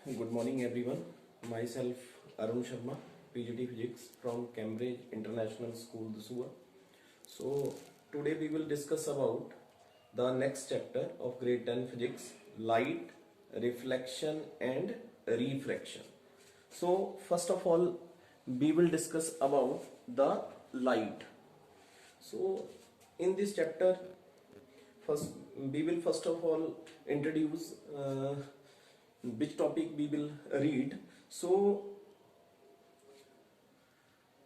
Good morning, everyone. Myself Arun Sharma, PGT Physics from Cambridge International School, Dusua. So today we will discuss about the next chapter of Grade 10 Physics: light, reflection, and refraction. So first of all, we will discuss about the light. So in this chapter, first of all introduce which topic we will read. So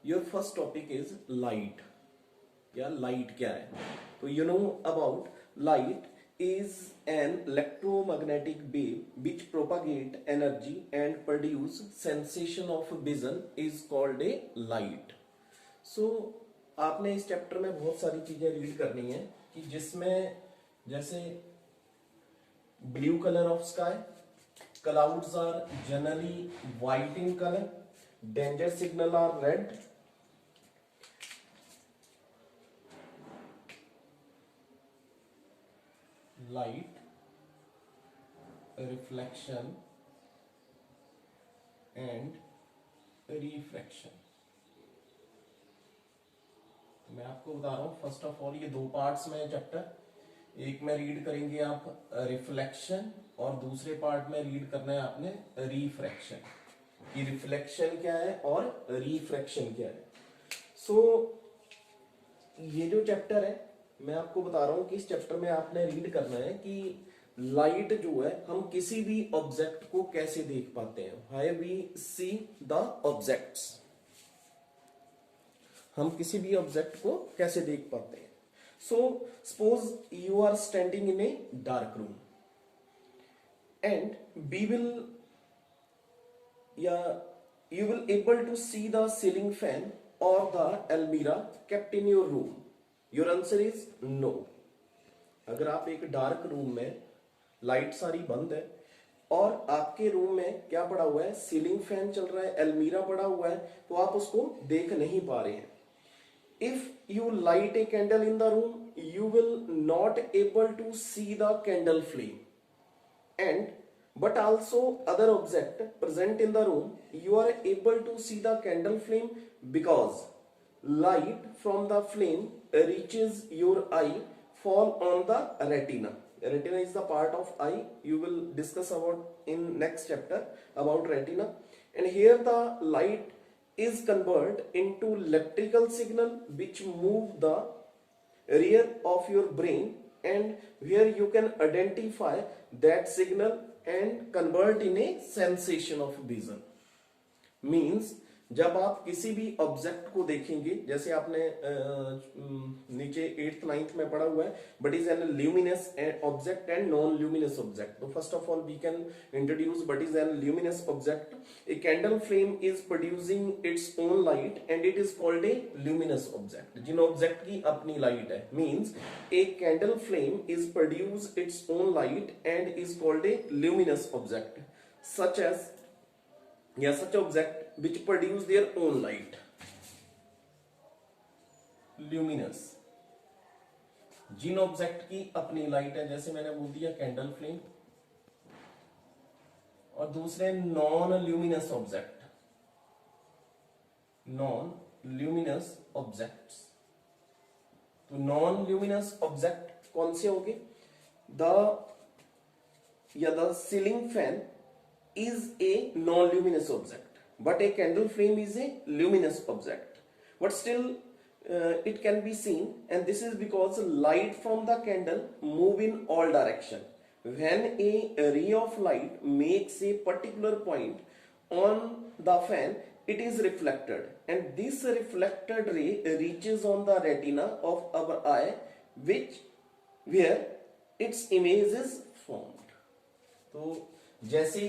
your first topic is light. या light क्या है? तो you know about light is an electromagnetic wave which propagate energy and produce sensation of vision is called a light. So आपने इस chapter में बहुत सारी चीजें रीड करनी है कि जिसमें जैसे blue colour of sky, clouds are generally white in color, danger signal are red, light, reflection and refraction. मैं आपको बता रहा हूं फर्स्ट ऑफ ऑल ये दो पार्ट्स में चैप्टर, एक में रीड करेंगे आप रिफ्लेक्शन और दूसरे पार्ट में रीड करना है आपने रिफ्रैक्शन, कि रिफ्लेक्शन क्या है और रिफ्रैक्शन क्या है. सो ये जो चैप्टर है मैं आपको बता रहा हूं कि इस चैप्टर में आपने रीड करना है कि लाइट जो है हम किसी भी ऑब्जेक्ट को कैसे देख पाते हैं. How we see the objects, हम किसी भी ऑब्जेक्ट को कैसे देख पाते हैं. So suppose you are standing in a dark room and you will able to see the ceiling fan or the almirah kept in your room. Your answer is no. अगर आप एक डार्क रूम में, light सारी बंद है और आपके room में क्या पड़ा हुआ है, सीलिंग फैन चल रहा है, अलमीरा पड़ा हुआ है, तो आप उसको देख नहीं पा रहे हैं. If you light a candle in the room, you will not able to see the candle flame, and but also other object present in the room, you are able to see the candle flame because light from the flame reaches your eye, fall on the retina. Retina is the part of eye. You will discuss about in next chapter about retina. And here the light is converted into electrical signal which move the rear of your brain, and where you can identify that signal and convert in a sensation of vision. Means जब आप किसी भी object को देखेंगे, जैसे आपने नीचे 8th 9th में पढ़ा हुआ है, but is an luminous object and non luminous object. तो first of all we can introduce what is an luminous object. A candle flame is producing its own light and it is called a luminous object. जिन object की अपनी light है, means a candle flame is produce its own light and is called a luminous object. Such as such object which produce their own light, luminous. Jin object की अपनी light है, जैसे मैंने बोल दिया कैंडल फ्लेम, और दूसरे non luminous object, non luminous objects. तो नॉन ल्यूमिनस ऑब्जेक्ट कौन से होंगे? The ceiling fan is a non-luminous object, but a candle flame is a luminous object. But still it can be seen, and this is because light from the candle move in all direction. When a ray of light makes a particular point on the fan, it is reflected, and this reflected ray reaches on the retina of our eye, where its image is formed. तो जैसे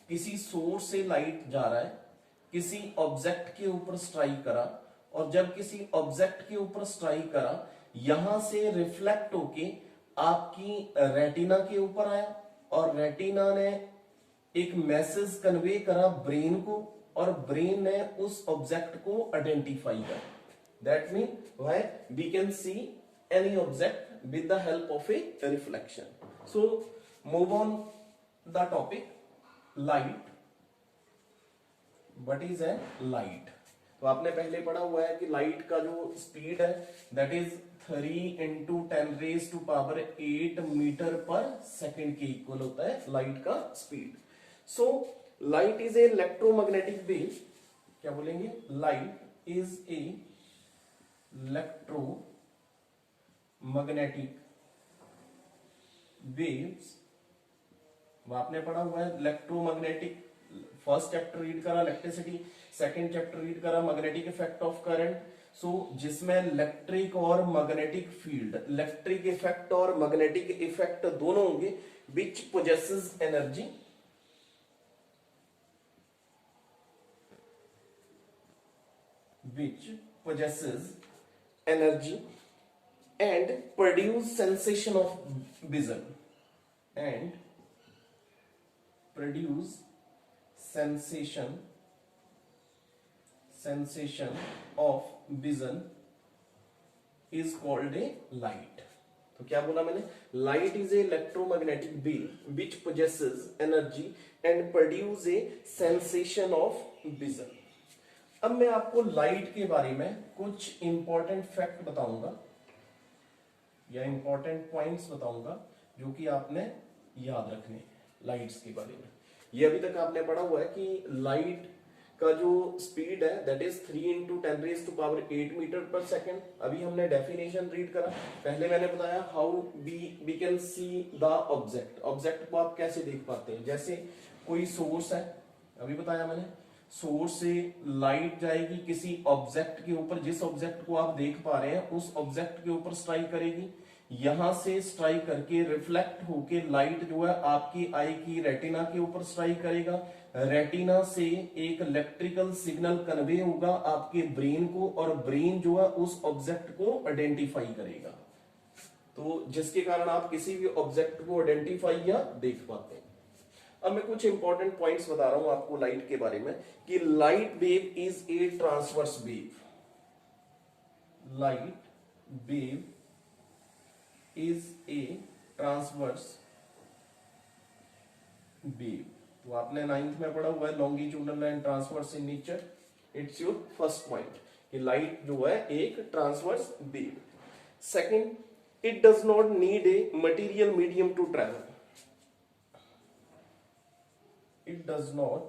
किसी source से light जा रहा है, किसी object के ऊपर स्ट्राइक करा, और जब किसी ऑब्जेक्ट के ऊपर स्ट्राइक करा, यहां से रिफ्लेक्ट होके आपकी रेटिना के ऊपर आया, और रेटिना ने एक मैसेज कन्वे करा ब्रेन को, और ब्रेन ने उस ऑब्जेक्ट को आइडेंटिफाई करा. That mean why we can see any object with the help of a reflection. So move on the topic light. What is a light? तो आपने पहले पढ़ा हुआ है कि लाइट का जो स्पीड है दैट इज 3 इंटू 10⁸ 8 मीटर पर सेकेंड के इक्वल होता है लाइट का speed. So light is a electromagnetic wave, क्या बोलेंगे? Light is a electromagnetic waves. आपने पढ़ा हुआ है इलेक्ट्रोमैग्नेटिक, फर्स्ट चैप्टर रीड करा इलेक्ट्रिसिटी, सेकंड चैप्टर रीड करा magnetic effect of current. So जिसमें इलेक्ट्रिक और मैग्नेटिक फील्ड, इलेक्ट्रिक इफेक्ट और मैग्नेटिक इफेक्ट दोनों होंगे, which possesses energy, which possesses energy and produce sensation of vision and produce sensation of vision is called a light। तो क्या बोला मैंने? Light is a electromagnetic wave which possesses energy and produce a sensation of vision। अब मैं आपको light के बारे में कुछ इंपॉर्टेंट फैक्ट बताऊंगा या इंपॉर्टेंट पॉइंट्स बताऊंगा जो कि आपने याद रखने हैं लाइट्स के बारे में। ये अभी तक आपने पढ़ा हुआ है कि लाइट का जो स्पीड है दैट इज 3 इंटू 10⁸ मीटर पर सेकेंड। अभी हमने डेफिनेशन रीड करा। पहले मैंने बताया how we can see the object. Object को आप कैसे देख पाते हैं? जैसे कोई सोर्स है, अभी बताया मैंने, सोर्स से लाइट जाएगी किसी ऑब्जेक्ट के ऊपर, जिस ऑब्जेक्ट को आप देख पा रहे हैं उस ऑब्जेक्ट के ऊपर स्ट्राइक करेगी, यहां से स्ट्राइक करके रिफ्लेक्ट होके लाइट जो है आपकी आई की रेटिना के ऊपर स्ट्राइक करेगा, रेटिना से एक इलेक्ट्रिकल सिग्नल कन्वे होगा आपके ब्रेन को, और ब्रेन जो है उस ऑब्जेक्ट को आइडेंटिफाई करेगा, तो जिसके कारण आप किसी भी ऑब्जेक्ट को आइडेंटिफाई या देख पाते हैं। अब मैं कुछ इंपॉर्टेंट पॉइंट्स बता रहा हूं आपको लाइट के बारे में कि light wave is a transverse wave. Light wave is a transverse wave. तो आपने 9th में पढ़ा हुआ है longitudinal and transverse in nature. It's your first point कि लाइट जो है एक transverse wave. Second, it does not need a material medium to travel. It does not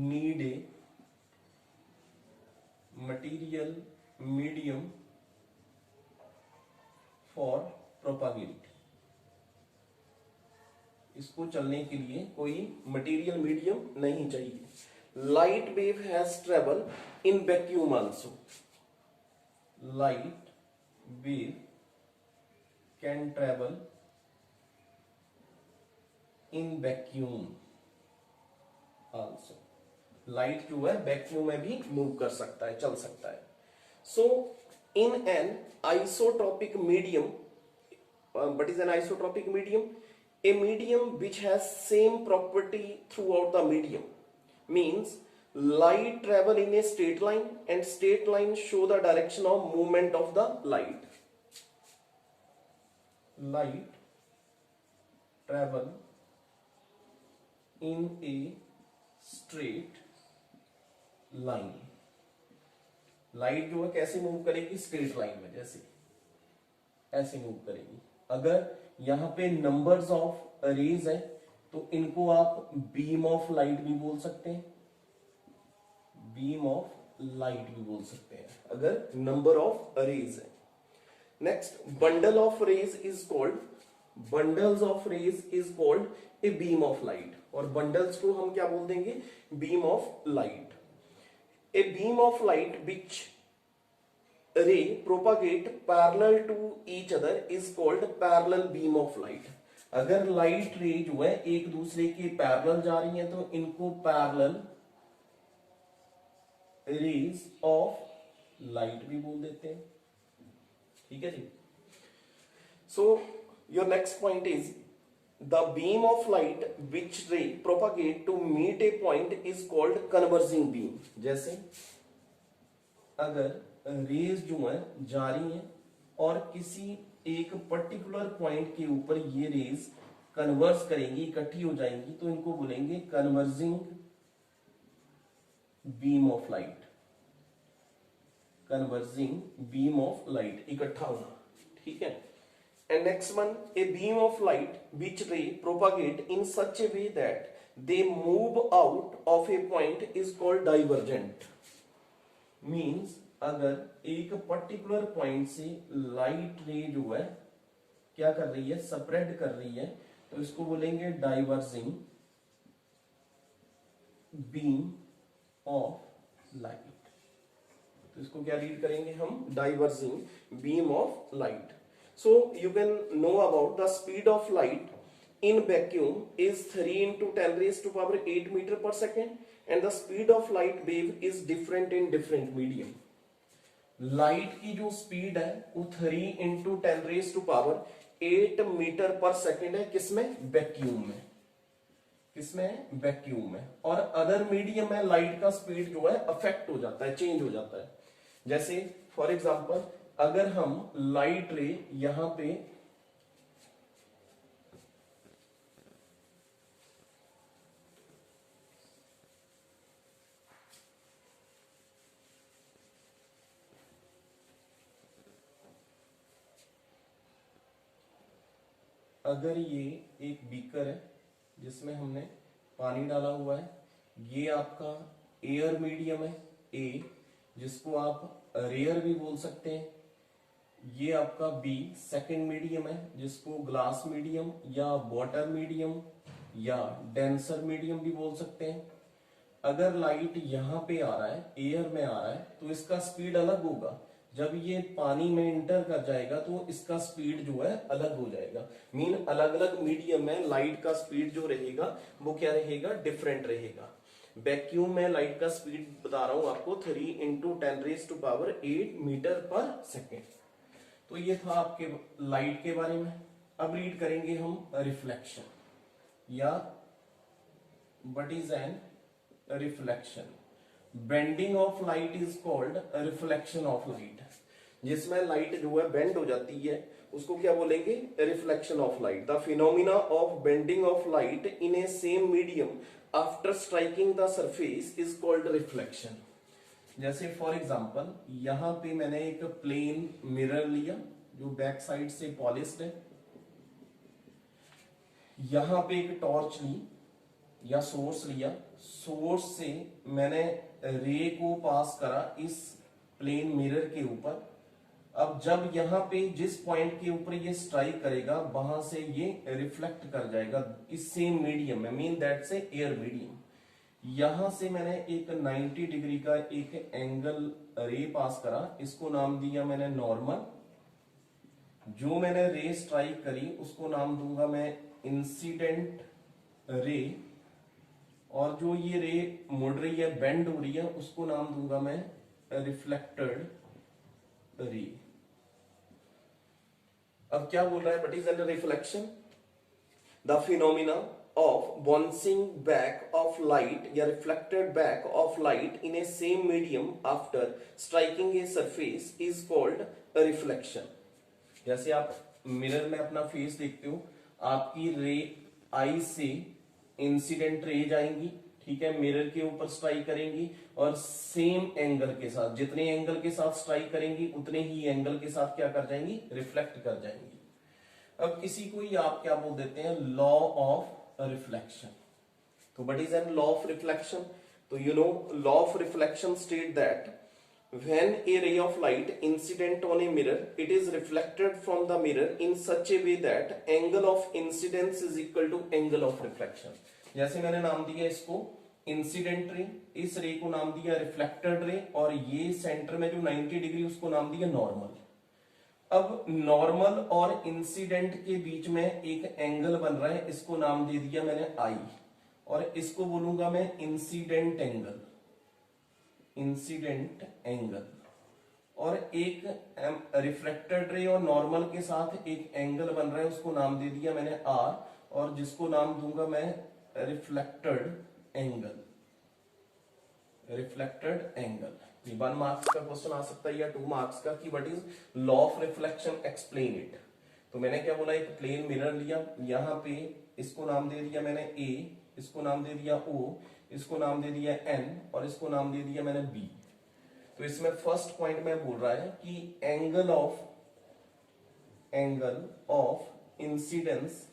need a material medium for propagate। इसको चलने के लिए कोई material medium नहीं चाहिए। Light wave has travel in vacuum also. Light wave can travel in vacuum also. Light जो है vacuum में भी मूव कर सकता है, चल सकता है। So in an isotropic medium, what is an isotropic medium? A medium which has same property throughout the medium means light travel in a straight line and straight line show the direction of movement of the light। light travel in a straight line। Light जो है कैसे move करेगी? Straight line में, जैसे ऐसे move करेगी। अगर यहां पे नंबर्स ऑफ रेज है तो इनको आप बीम ऑफ लाइट भी बोल सकते हैं, बीम ऑफ लाइट भी बोल सकते हैं अगर नंबर ऑफ रेज है। Next, bundle of rays is called, bundles of rays is called a beam of light. और बंडल्स को हम क्या बोल देंगे? Beam of light. A beam of light which ray propagate parallel to each other is called parallel beam of light. अगर light ray जो है एक दूसरे के पैरेलल जा रही है तो इनको पैरेलल रेज ऑफ लाइट भी बोल देते हैं। ठीक है जी। So your next point is the beam of light which ray propagate to meet a point is called converging beam. जैसे अगर रेज जो है जा रही हैं और किसी एक पर्टिकुलर पॉइंट के ऊपर ये रेज कन्वर्स करेंगी, इकट्ठी हो जाएंगी, तो इनको बोलेंगे converging beam of light, converging beam of light, इकट्ठा होना, ठीक है। And next one, a beam of light which ray propagate in such a way that they move out of a point is called divergent। Means अगर एक particular point से light ray जो है क्या कर रही है, स्प्रेड कर रही है, तो इसको बोलेंगे डाइवर्जिंग बीम ऑफ लाइट। तो इसको क्या रीड करेंगे हम, diverging beam of light. So you can know about the speed of light in vacuum is 3 into 10 raised to power 8 meter per second and the speed of light wave is different in different medium। Light की जो speed है वो 3 into 10 raised to power 8 metre पर second है, किसमें, vacuum में, किसमें, vacuum में। और अदर मीडियम में लाइट का स्पीड जो है अफेक्ट हो जाता है, चेंज हो जाता है। जैसे फॉर एग्जांपल अगर हम लाइट रे यहां पे अगर ये एक बीकर है जिसमें हमने पानी डाला हुआ है, ये आपका एयर मीडियम है ए, जिसको आप रेयर भी बोल सकते हैं। ये आपका बी सेकंड मीडियम है जिसको ग्लास मीडियम या वाटर मीडियम या डेंसर मीडियम भी बोल सकते हैं। अगर लाइट यहां पे आ रहा है, एयर में आ रहा है, तो इसका स्पीड अलग होगा। जब ये पानी में इंटर कर जाएगा तो इसका स्पीड जो है अलग हो जाएगा। मीन अलग अलग मीडियम में लाइट का स्पीड जो रहेगा वो क्या रहेगा, डिफरेंट रहेगा। वैक्यूम में लाइट का स्पीड बता रहा हूं आपको 3 into 10 raised to power 8 metre पर सेकेंड। तो ये था आपके लाइट के बारे में। अब रीड करेंगे हम रिफ्लेक्शन या what is N reflection. Bending of light is called reflection of light. जिसमें लाइट जो है बेंड हो जाती है उसको क्या बोलेंगे, reflection of light. The phenomena of bending of light in a same medium after striking the surface is called reflection. जैसे फॉर एग्जांपल यहां पे मैंने एक प्लेन मिरर लिया जो बैक साइड से पॉलिश्ड है, यहां पे एक टॉर्च ली या सोर्स लिया, सोर्स से मैंने रे को पास करा इस प्लेन मिरर के ऊपर। अब जब यहां पे जिस पॉइंट के ऊपर ये स्ट्राइक करेगा वहां से ये रिफ्लेक्ट कर जाएगा इस सेम मीडियम में, मीन दैट से एयर मीडियम। यहां से मैंने एक 90 डिग्री का एक एंगल रे पास करा, इसको नाम दिया मैंने नॉर्मल। जो मैंने रे स्ट्राइक करी उसको नाम दूंगा मैं इंसिडेंट रे, और जो ये रे मुड़ रही है, बेंड हो रही है, उसको नाम दूंगा मैं रिफ्लेक्टेड रे। अब क्या बोल रहा है, what is N reflection? The phenomena of bouncing back of light या reflected back of light in a same medium after striking a surface is called a reflection। जैसे आप मिरर में अपना फेस देखते हो, आपकी रे आई से इंसिडेंट रे जाएंगी, ठीक है, मिरर के ऊपर स्ट्राइक करेंगी और सेम एंगल के साथ, जितने एंगल के साथ स्ट्राइक करेंगी उतने ही एंगल के साथ क्या कर जाएंगी, रिफ्लेक्ट कर जाएंगी। अब इसी को ही आप क्या बोल देते हैं, लॉ ऑफ रिफ्लेक्शन। तो what is an law of reflection? तो you know law of reflection state that when a ray of light incident on a mirror it is reflected from the mirror in such a way that angle of incidence is equal to angle of reflection। जैसे मैंने नाम दिया इसको incident ray, इस रे को नाम दिया रिफ्लेक्टेड रे, और ये सेंटर में जो 90 डिग्री उसको नाम दिया नॉर्मल। अब नॉर्मल और इंसिडेंट के बीच में एक एंगल बन रहा है, इसको नाम दे दिया मैंने आई, और इसको बोलूंगा मैं इंसिडेंट एंगल, इंसिडेंट एंगल। और एक रिफ्लेक्टेड रे और नॉर्मल के साथ एक एंगल बन रहा है, उसको नाम दे दिया मैंने आर, और जिसको नाम दूंगा मैं reflected angle, reflected angle. 1 marks का क्वेश्चन आ सकता है या 2 मार्क्स का कि what is law of reflection, explain it. तो मैंने क्या बोला, एक प्लेन मिरर लिया, यहां पे इसको नाम दे दिया मैंने ए, इसको नाम दे दिया ओ, इसको नाम दे दिया n और इसको नाम दे दिया मैंने b। तो इसमें फर्स्ट पॉइंट में बोल रहा है कि angle of incidence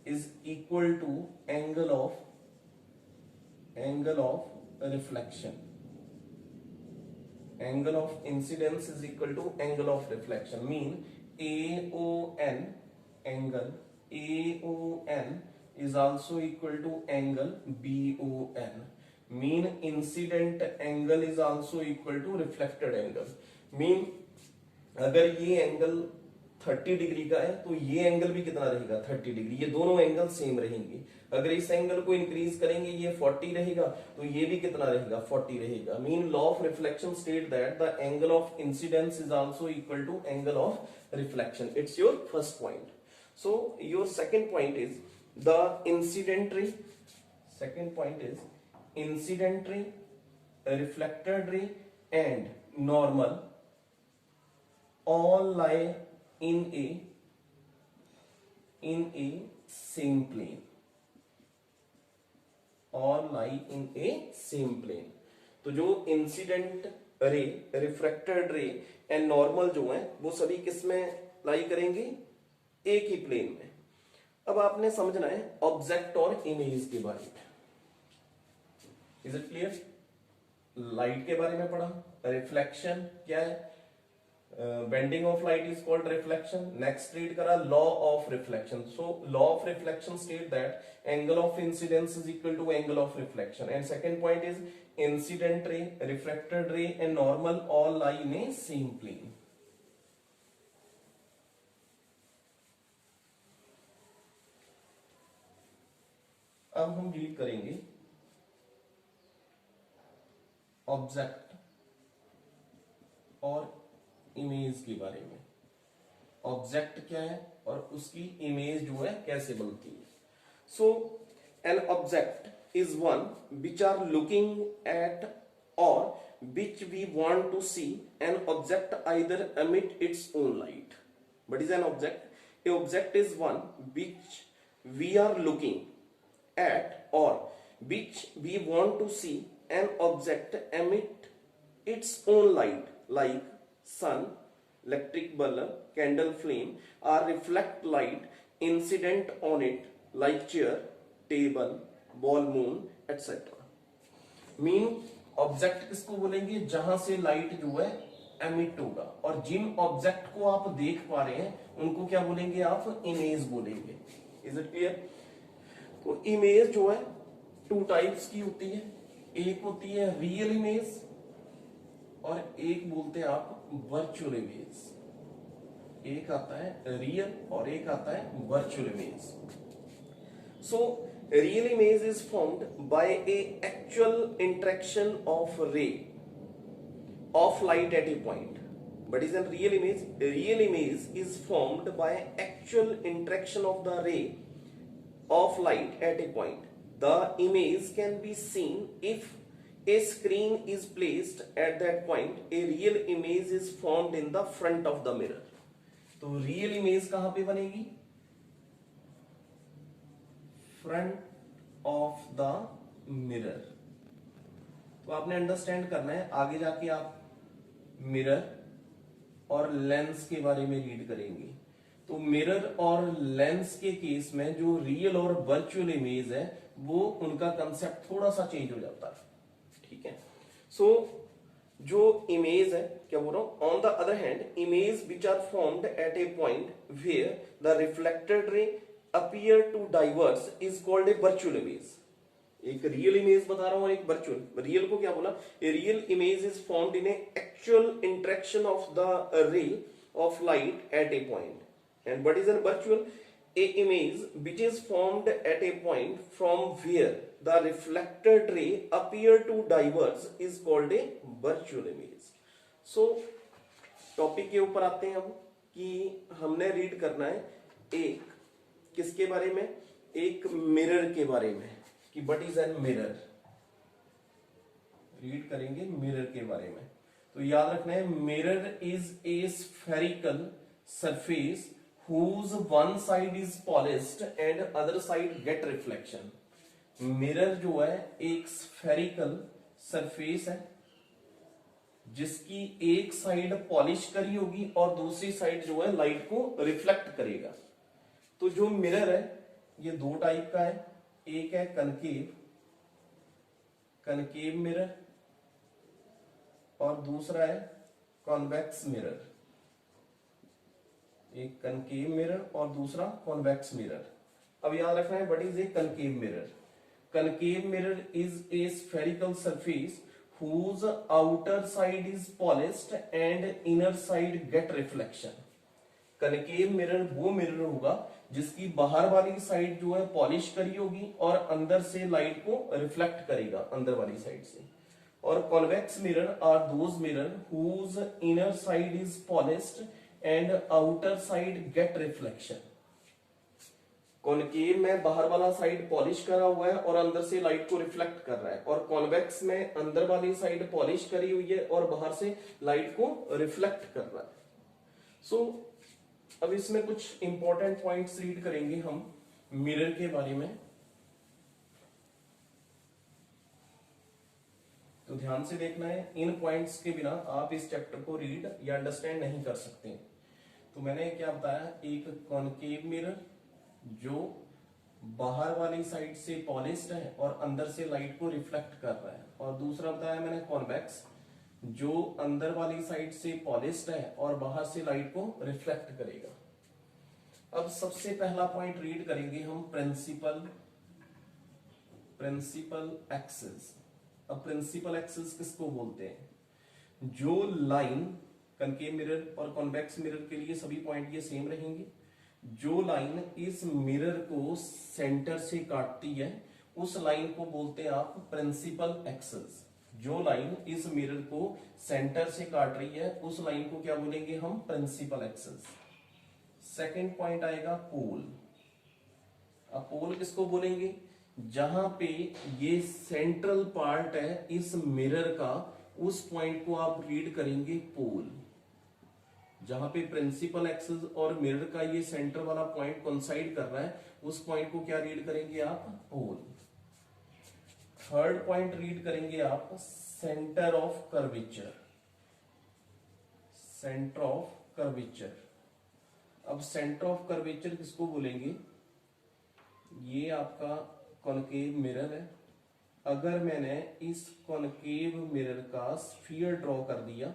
is equal to angle of reflection. Angle of incidence is equal to angle of reflection, mean AON angle AON is also equal to angle BON, mean incident angle is also equal to reflected angle। mean अगर ये angle 30 degree का है तो ये angle भी कितना रहेगा 30 degree, ये दोनों एंगल सेम रहेंगे। अगर इस एंगल को इंक्रीज करेंगे ये 40 रहेगा तो ये भी कितना रहेगा 40 रहेगा। Mean law of reflection state that the angle of incidence is also equal to angle of reflection. It's your first point. So your second point is the incident ray, second point is incident ray, reflected ray and normal all lie in a same plane, all lie in a same plane। तो जो incident ray, refracted ray and normal जो है वो सभी किस में लाई करेंगे, एक ही प्लेन में। अब आपने समझना है ऑब्जेक्ट और इमेज के बारे में। Is it clear? लाइट के बारे में पढ़ा, रिफ्लेक्शन क्या है, bending of light is called reflection. Next read करा law of reflection. So law of reflection state that angle of incidence is equal to angle of reflection. And second point is incident ray, refracted ray and normal all lie in a same plane. अब हम read करेंगे object और image के बारे में। Object क्या है और उसकी इमेज जो है कैसे बनती है। So an object is one which are looking at और which we want to see. An object either emit its own light। What is an object? A object is one which we are looking at or which we want to see। An object emit its own light like sun, electric bulb, candle flame, or reflect light incident on it like chair, table, ball, moon, etc। Mean object किसको बोलेंगे, जहां से light जो है emit होगा। और जिन object को आप देख पा रहे हैं उनको क्या बोलेंगे, आप इमेज बोलेंगे। Is it clear? तो इमेज जो है टू टाइप्स की होती है, एक होती है रियल इमेज और एक बोलते हैं आप वर्चुअल इमेज। एक आता है रियल और एक आता है virtual image. So real image is formed by A actual interaction of ray of light at a point. But is a real image? A real image is formed by actual interaction of the ray of light at a point। The image can be seen if a screen is placed at that point। A real image is formed in the front of the mirror। तो real image कहां पे बनेगी, front of the mirror। तो आपने understand करना है, आगे जाके आप मिरर और लेंस के बारे में रीड करेंगे। तो मिरर और लेंस के केस में जो रियल और वर्चुअल इमेज है वो उनका कंसेप्ट थोड़ा सा चेंज हो जाता है। ठीक है? सो जो इमेज है, क्या बोल रहा हूं, on the other hand image which are formed at a point where the reflected ray appear to diverse is called a virtual image. एक रियल इमेज बता रहा हूं और एक वर्चुअल। रियल को क्या बोला, a real image is formed in A actual interaction of the ray of light at a point. And what is a virtual? A image which is formed at a point from where the reflected ray appear to diverge is called a virtual image। So topic के ऊपर आते हैं हम कि हमने read करना है एक किसके बारे में, एक मिरर के बारे में कि what is N mirror. Read करेंगे मिरर के बारे में। तो याद रखना है mirror is a spherical surface whose one side is polished and other side get reflection। Mirror जो है एक स्फेरिकल सरफेस है जिसकी एक साइड पॉलिश करी होगी और दूसरी साइड जो है लाइट को रिफ्लेक्ट करेगा। तो जो मिरर है ये दो टाइप का है, एक है कनकेव कनकेव मिरर और दूसरा है कॉन्वेक्स मिरर। एक कनकेव मिरर और दूसरा कॉन्वेक्स मिरर। अब याद रखना है what is A concave mirror. Concave mirror is a spherical surface whose outer side is polished and inner side get reflection। Concave mirror वो मिरर होगा जिसकी बाहर वाली साइड जो है पॉलिश करी होगी और अंदर से लाइट को रिफ्लेक्ट करेगा अंदर वाली साइड से। और convex mirror are those mirror whose inner side is polished and outer side get reflection। Concave में बाहर वाला साइड पॉलिश करा हुआ है और अंदर से लाइट को रिफ्लेक्ट कर रहा है, और कॉन्वेक्स में अंदर वाली साइड पॉलिश करी हुई है और बाहर से लाइट को रिफ्लेक्ट कर रहा है। सो अब इसमें कुछ इंपॉर्टेंट पॉइंट्स रीड करेंगे हम मिरर के बारे में, तो ध्यान से देखना है। इन पॉइंट्स के बिना आप इस चैप्टर को रीड या अंडरस्टैंड नहीं कर सकते। तो मैंने क्या बताया, एक कॉनकेव मिरर जो बाहर वाली साइड से पॉलिश्ड है और अंदर से लाइट को रिफ्लेक्ट कर रहा है, और दूसरा बताया मैंने कॉन्वेक्स जो अंदर वाली साइड से पॉलिश्ड है और बाहर से लाइट को रिफ्लेक्ट करेगा। अब सबसे पहला पॉइंट रीड करेंगे हम प्रिंसिपल एक्सिस। अब प्रिंसिपल एक्सिस किसको बोलते हैं? जो लाइन कनकेव मिरर और कॉन्वेक्स मिरर के लिए सभी पॉइंट ये सेम रहेंगे। जो लाइन इस मिरर को सेंटर से काटती है उस लाइन को बोलते हैं आप प्रिंसिपल एक्सिस। जो लाइन इस मिरर को सेंटर से काट रही है उस लाइन को क्या बोलेंगे हम? Principal axis. सेकंड पॉइंट आएगा पोल। अब पोल किसको बोलेंगे? जहां पे ये सेंट्रल पार्ट है इस मिरर का, उस पॉइंट को आप रीड करेंगे पोल। जहां पे प्रिंसिपल एक्सिस और मिरर का ये सेंटर वाला पॉइंट कोइंसाइड कर रहा है उस पॉइंट को क्या रीड करेंगे आप? पोल। थर्ड पॉइंट रीड करेंगे आप centre of curvature. Centre of curvature. अब सेंटर ऑफ कर्वेचर किसको बोलेंगे? ये आपका कॉनकेव मिरर है। अगर मैंने इस कॉनकेव मिरर का स्फीयर ड्रॉ कर दिया